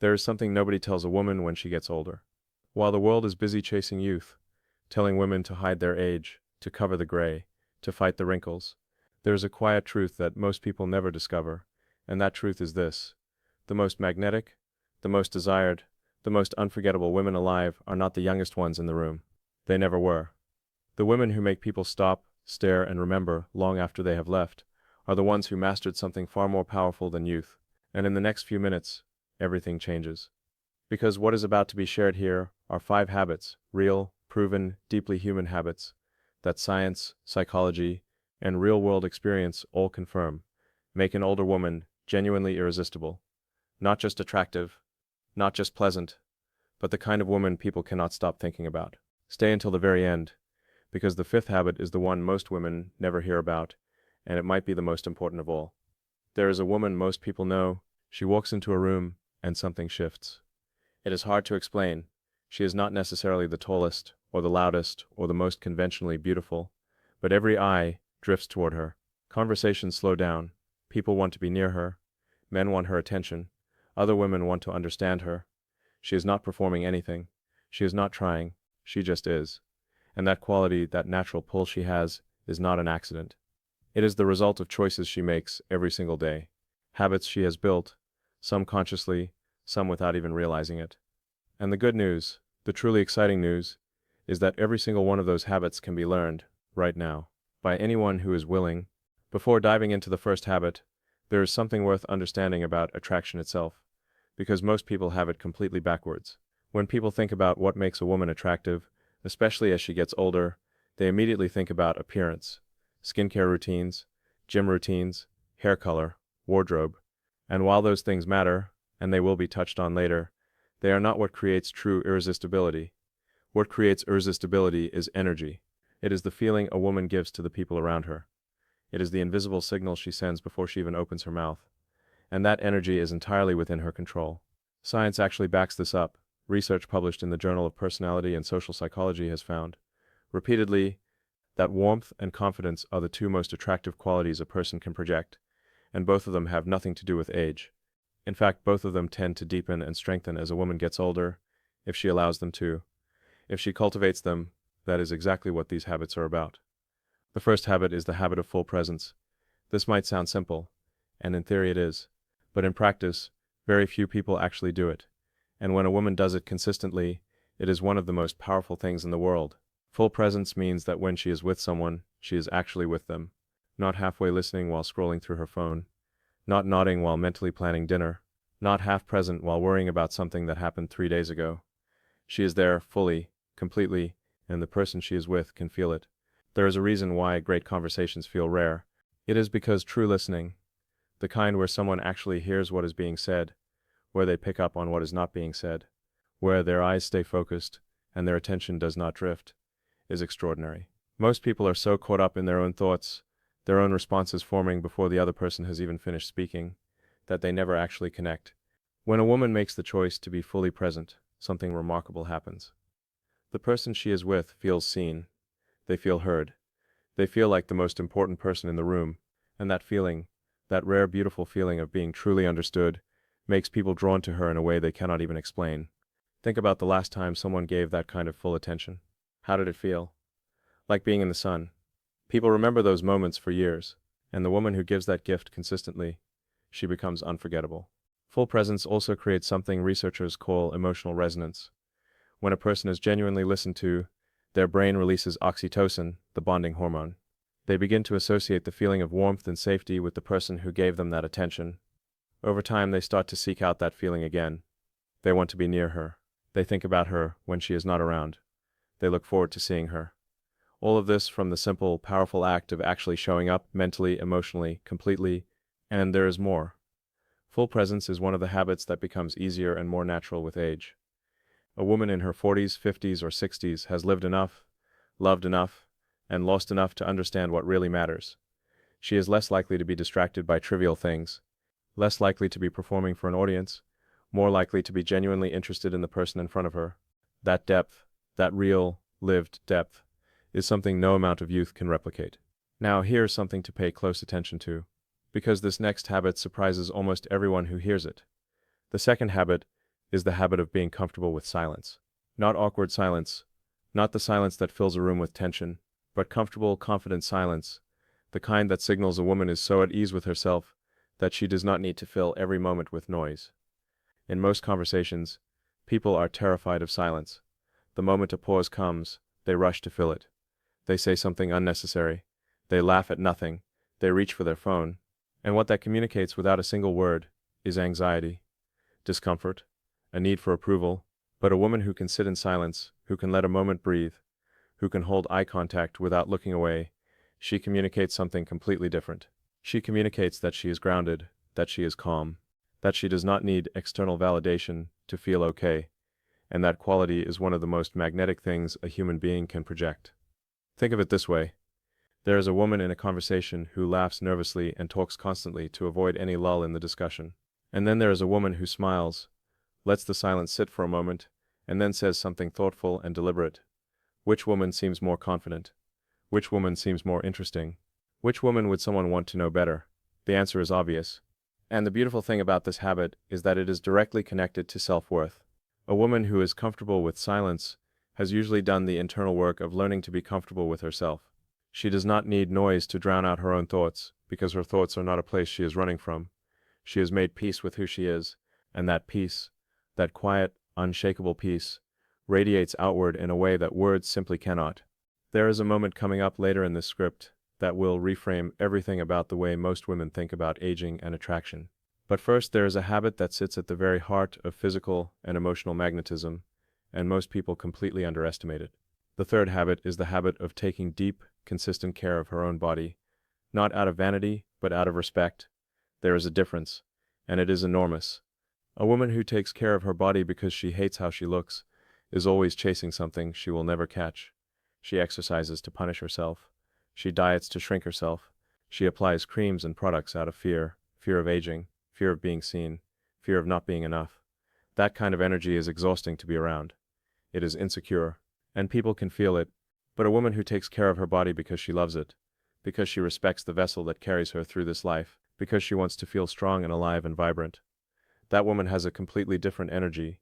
There is something nobody tells a woman when she gets older. While the world is busy chasing youth, telling women to hide their age, to cover the gray, to fight the wrinkles, there is a quiet truth that most people never discover, and that truth is this: the most magnetic, the most desired, the most unforgettable women alive are not the youngest ones in the room. They never were. The women who make people stop, stare, and remember long after they have left are the ones who mastered something far more powerful than youth. And in the next few minutes, everything changes. Because what is about to be shared here are 5 habits, real, proven, deeply human habits, that science, psychology, and real-world experience all confirm, make an older woman genuinely irresistible. Not just attractive, not just pleasant, but the kind of woman people cannot stop thinking about. Stay until the very end, because the 5th habit is the one most women never hear about, and it might be the most important of all. There is a woman most people know. She walks into a room, and something shifts. It is hard to explain. She is not necessarily the tallest, or the loudest, or the most conventionally beautiful, but every eye drifts toward her. Conversations slow down. People want to be near her. Men want her attention. Other women want to understand her. She is not performing anything. She is not trying. She just is. And that quality, that natural pull she has, is not an accident. It is the result of choices she makes every single day. Habits she has built, some consciously, some without even realizing it. And the good news, the truly exciting news, is that every single one of those habits can be learned, right now, by anyone who is willing. Before diving into the first habit, there is something worth understanding about attraction itself, because most people have it completely backwards. When people think about what makes a woman attractive, especially as she gets older, they immediately think about appearance, skincare routines, gym routines, hair color, wardrobe. And while those things matter, and they will be touched on later, they are not what creates true irresistibility. What creates irresistibility is energy. It is the feeling a woman gives to the people around her. It is the invisible signal she sends before she even opens her mouth. And that energy is entirely within her control. Science actually backs this up. Research published in the Journal of Personality and Social Psychology has found, repeatedly, that warmth and confidence are the 2 most attractive qualities a person can project, and both of them have nothing to do with age. In fact, both of them tend to deepen and strengthen as a woman gets older, if she allows them to. If she cultivates them, that is exactly what these habits are about. The first habit is the habit of full presence. This might sound simple, and in theory it is, but in practice, very few people actually do it. And when a woman does it consistently, it is one of the most powerful things in the world. Full presence means that when she is with someone, she is actually with them, not halfway listening while scrolling through her phone, not nodding while mentally planning dinner, not half present while worrying about something that happened 3 days ago. She is there fully, completely, and the person she is with can feel it. There is a reason why great conversations feel rare. It is because true listening, the kind where someone actually hears what is being said, where they pick up on what is not being said, where their eyes stay focused and their attention does not drift, is extraordinary. Most people are so caught up in their own thoughts, their own responses forming before the other person has even finished speaking, that they never actually connect. When a woman makes the choice to be fully present, something remarkable happens. The person she is with feels seen. They feel heard. They feel like the most important person in the room, and that feeling, that rare beautiful feeling of being truly understood, makes people drawn to her in a way they cannot even explain. Think about the last time someone gave that kind of full attention. How did it feel? Like being in the sun. People remember those moments for years, and the woman who gives that gift consistently, she becomes unforgettable. Full presence also creates something researchers call emotional resonance. When a person is genuinely listened to, their brain releases oxytocin, the bonding hormone. They begin to associate the feeling of warmth and safety with the person who gave them that attention. Over time, they start to seek out that feeling again. They want to be near her. They think about her when she is not around. They look forward to seeing her. All of this from the simple, powerful act of actually showing up mentally, emotionally, completely, and there is more. Full presence is one of the habits that becomes easier and more natural with age. A woman in her 40s, 50s, or 60s has lived enough, loved enough, and lost enough to understand what really matters. She is less likely to be distracted by trivial things, less likely to be performing for an audience, more likely to be genuinely interested in the person in front of her. That depth, that real, lived depth, is something no amount of youth can replicate. Now here's something to pay close attention to, because this next habit surprises almost everyone who hears it. The second habit is the habit of being comfortable with silence. Not awkward silence, not the silence that fills a room with tension, but comfortable, confident silence, the kind that signals a woman is so at ease with herself that she does not need to fill every moment with noise. In most conversations, people are terrified of silence. The moment a pause comes, they rush to fill it. They say something unnecessary. They laugh at nothing. They reach for their phone. And what that communicates without a single word is anxiety, discomfort, a need for approval. But a woman who can sit in silence, who can let a moment breathe, who can hold eye contact without looking away, she communicates something completely different. She communicates that she is grounded, that she is calm, that she does not need external validation to feel okay, and that quality is one of the most magnetic things a human being can project. Think of it this way. There is a woman in a conversation who laughs nervously and talks constantly to avoid any lull in the discussion. And then there is a woman who smiles, lets the silence sit for a moment, and then says something thoughtful and deliberate. Which woman seems more confident? Which woman seems more interesting? Which woman would someone want to know better? The answer is obvious. And the beautiful thing about this habit is that it is directly connected to self-worth. A woman who is comfortable with silence has usually done the internal work of learning to be comfortable with herself. She does not need noise to drown out her own thoughts, because her thoughts are not a place she is running from. She has made peace with who she is, and that peace, that quiet, unshakable peace, radiates outward in a way that words simply cannot. There is a moment coming up later in this script that will reframe everything about the way most women think about aging and attraction. But first, there is a habit that sits at the very heart of physical and emotional magnetism, and most people completely underestimate it. The third habit is the habit of taking deep, consistent care of her own body, not out of vanity, but out of respect. There is a difference, and it is enormous. A woman who takes care of her body because she hates how she looks is always chasing something she will never catch. She exercises to punish herself. She diets to shrink herself. She applies creams and products out of fear, fear of aging, fear of being seen, fear of not being enough. That kind of energy is exhausting to be around. It is insecure, and people can feel it. But a woman who takes care of her body because she loves it, because she respects the vessel that carries her through this life, because she wants to feel strong and alive and vibrant, that woman has a completely different energy.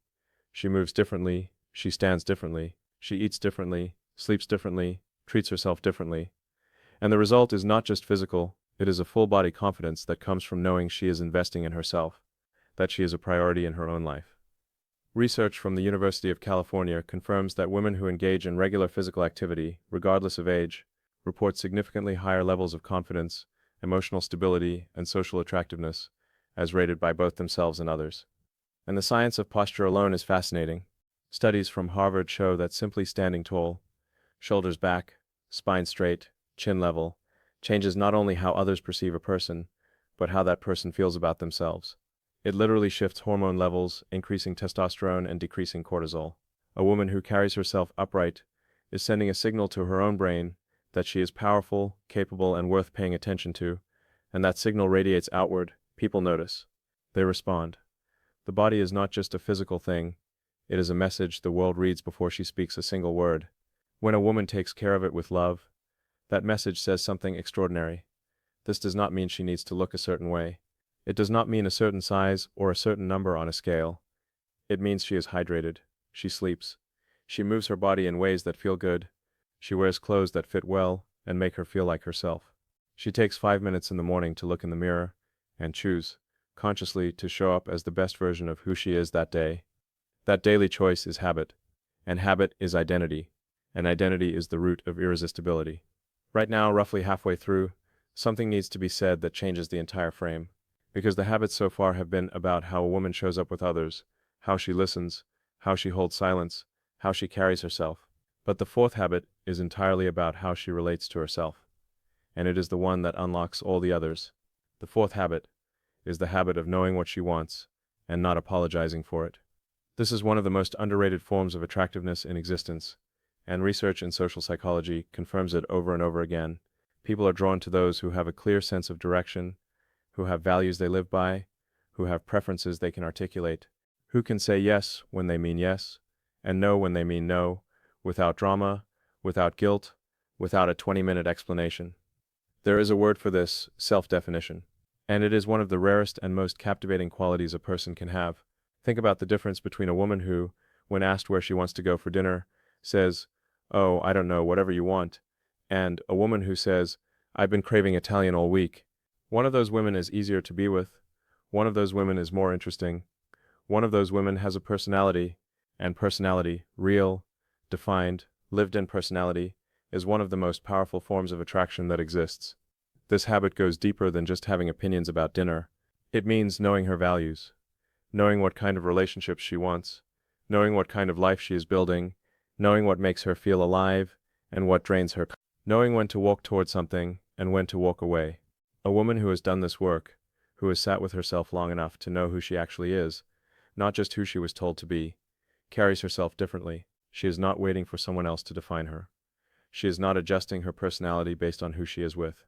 She moves differently, she stands differently, she eats differently, sleeps differently, treats herself differently. And the result is not just physical, it is a full-body confidence that comes from knowing she is investing in herself, that she is a priority in her own life. Research from the University of California confirms that women who engage in regular physical activity, regardless of age, report significantly higher levels of confidence, emotional stability, and social attractiveness, as rated by both themselves and others. And the science of posture alone is fascinating. Studies from Harvard show that simply standing tall, shoulders back, spine straight, chin level, changes not only how others perceive a person, but how that person feels about themselves. It literally shifts hormone levels, increasing testosterone and decreasing cortisol. A woman who carries herself upright is sending a signal to her own brain that she is powerful, capable, and worth paying attention to, and that signal radiates outward. People notice. They respond. The body is not just a physical thing, it is a message the world reads before she speaks a single word. When a woman takes care of it with love, that message says something extraordinary. This does not mean she needs to look a certain way. It does not mean a certain size or a certain number on a scale. It means she is hydrated, she sleeps, she moves her body in ways that feel good, she wears clothes that fit well and make her feel like herself. She takes 5 minutes in the morning to look in the mirror and choose, consciously, to show up as the best version of who she is that day. That daily choice is habit, and habit is identity, and identity is the root of irresistibility. Right now, roughly halfway through, something needs to be said that changes the entire frame. Because the habits so far have been about how a woman shows up with others, how she listens, how she holds silence, how she carries herself. But the fourth habit is entirely about how she relates to herself. And it is the one that unlocks all the others. The fourth habit is the habit of knowing what she wants and not apologizing for it. This is one of the most underrated forms of attractiveness in existence, and research in social psychology confirms it over and over again. People are drawn to those who have a clear sense of direction, who have values they live by, who have preferences they can articulate, who can say yes when they mean yes, and no when they mean no, without drama, without guilt, without a 20-minute explanation. There is a word for this: self-definition. And it is one of the rarest and most captivating qualities a person can have. Think about the difference between a woman who, when asked where she wants to go for dinner, says, "Oh, I don't know, whatever you want," and a woman who says, "I've been craving Italian all week." One of those women is easier to be with. One of those women is more interesting. One of those women has a personality, and personality, real, defined, lived-in personality, is one of the most powerful forms of attraction that exists. This habit goes deeper than just having opinions about dinner. It means knowing her values, knowing what kind of relationships she wants, knowing what kind of life she is building, knowing what makes her feel alive and what drains her, knowing when to walk towards something and when to walk away. A woman who has done this work, who has sat with herself long enough to know who she actually is, not just who she was told to be, carries herself differently. She is not waiting for someone else to define her. She is not adjusting her personality based on who she is with.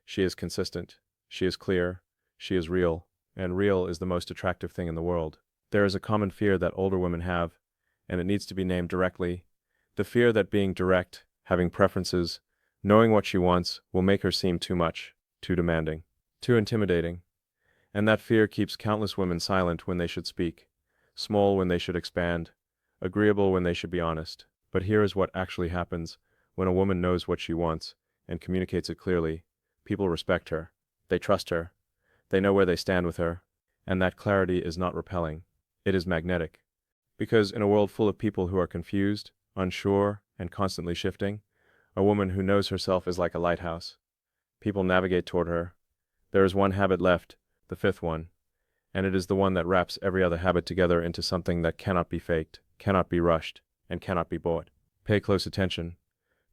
She is consistent, she is clear, she is real, and real is the most attractive thing in the world. There is a common fear that older women have, and it needs to be named directly. The fear that being direct, having preferences, knowing what she wants, will make her seem too much, too demanding, too intimidating. And that fear keeps countless women silent when they should speak, small when they should expand, agreeable when they should be honest. But here is what actually happens when a woman knows what she wants and communicates it clearly. People respect her, they trust her, they know where they stand with her, and that clarity is not repelling, it is magnetic. Because in a world full of people who are confused, unsure, and constantly shifting, a woman who knows herself is like a lighthouse. People navigate toward her. There is one habit left, the fifth one, and it is the one that wraps every other habit together into something that cannot be faked, cannot be rushed, and cannot be bought. Pay close attention,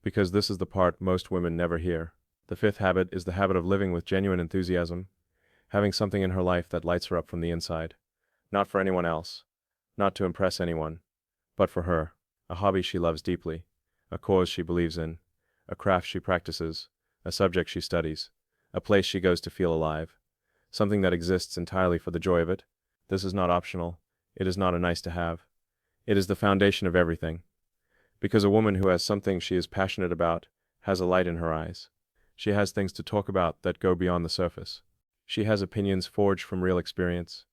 because this is the part most women never hear. The fifth habit is the habit of living with genuine enthusiasm, having something in her life that lights her up from the inside. Not for anyone else, not to impress anyone, but for her. A hobby she loves deeply, a cause she believes in, a craft she practices, a subject she studies, a place she goes to feel alive. Something that exists entirely for the joy of it. This is not optional. It is not a nice to have. It is the foundation of everything. Because a woman who has something she is passionate about has a light in her eyes. She has things to talk about that go beyond the surface. She has opinions forged from real experience.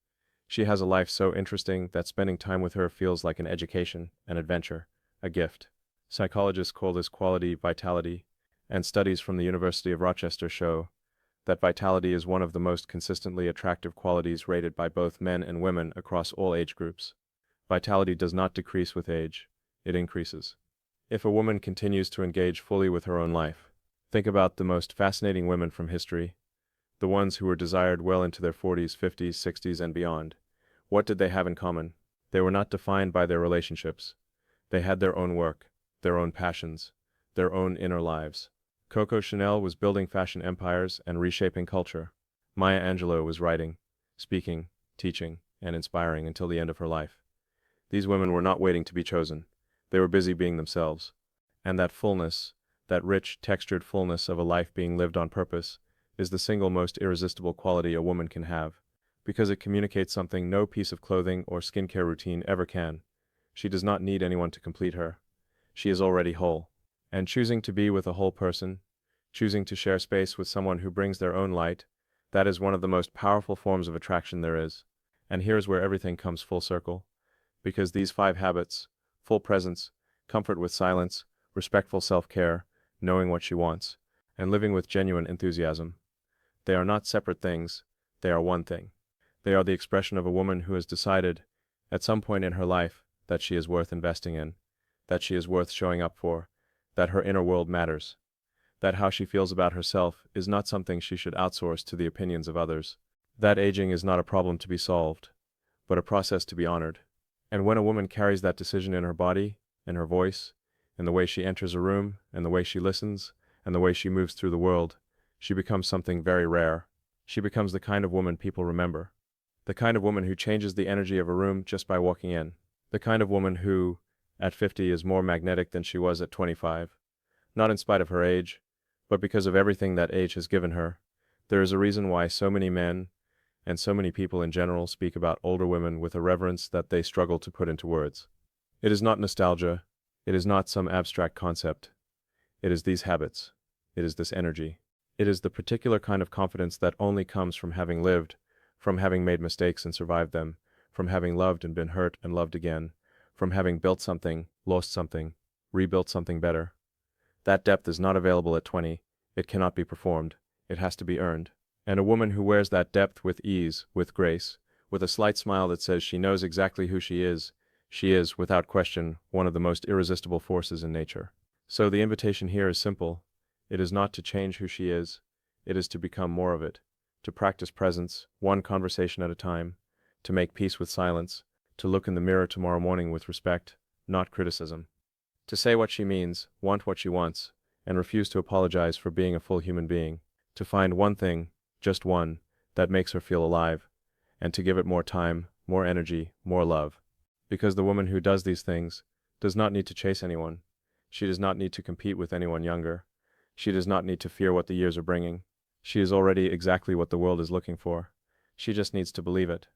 She has a life so interesting that spending time with her feels like an education, an adventure, a gift. Psychologists call this quality vitality, and studies from the University of Rochester show that vitality is one of the most consistently attractive qualities rated by both men and women across all age groups. Vitality does not decrease with age, it increases. If a woman continues to engage fully with her own life, think about the most fascinating women from history, the ones who were desired well into their 40s, 50s, 60s, and beyond. What did they have in common? They were not defined by their relationships. They had their own work, their own passions, their own inner lives. Coco Chanel was building fashion empires and reshaping culture. Maya Angelou was writing, speaking, teaching, and inspiring until the end of her life. These women were not waiting to be chosen. They were busy being themselves. And that fullness, that rich, textured fullness of a life being lived on purpose, is the single most irresistible quality a woman can have, because it communicates something no piece of clothing or skincare routine ever can. She does not need anyone to complete her. She is already whole. And choosing to be with a whole person, choosing to share space with someone who brings their own light, that is one of the most powerful forms of attraction there is. And here's where everything comes full circle. Because these 5 habits, full presence, comfort with silence, respectful self-care, knowing what she wants, and living with genuine enthusiasm, they are not separate things, they are one thing. They are the expression of a woman who has decided, at some point in her life, that she is worth investing in, that she is worth showing up for, that her inner world matters, that how she feels about herself is not something she should outsource to the opinions of others, that aging is not a problem to be solved, but a process to be honored. And when a woman carries that decision in her body, in her voice, in the way she enters a room, in the way she listens, and the way she moves through the world, she becomes something very rare. She becomes the kind of woman people remember. The kind of woman who changes the energy of a room just by walking in. The kind of woman who, at 50, is more magnetic than she was at 25. Not in spite of her age, but because of everything that age has given her. There is a reason why so many men, and so many people in general, speak about older women with a reverence that they struggle to put into words. It is not nostalgia. It is not some abstract concept. It is these habits. It is this energy. It is the particular kind of confidence that only comes from having lived, from having made mistakes and survived them, from having loved and been hurt and loved again, from having built something, lost something, rebuilt something better. That depth is not available at 20, it cannot be performed, it has to be earned. And a woman who wears that depth with ease, with grace, with a slight smile that says she knows exactly who she is, without question, one of the most irresistible forces in nature. So the invitation here is simple. It is not to change who she is, it is to become more of it, to practice presence, one conversation at a time, to make peace with silence, to look in the mirror tomorrow morning with respect, not criticism. To say what she means, want what she wants, and refuse to apologize for being a full human being. To find one thing, just one, that makes her feel alive, and to give it more time, more energy, more love. Because the woman who does these things does not need to chase anyone. She does not need to compete with anyone younger. She does not need to fear what the years are bringing. She is already exactly what the world is looking for. She just needs to believe it.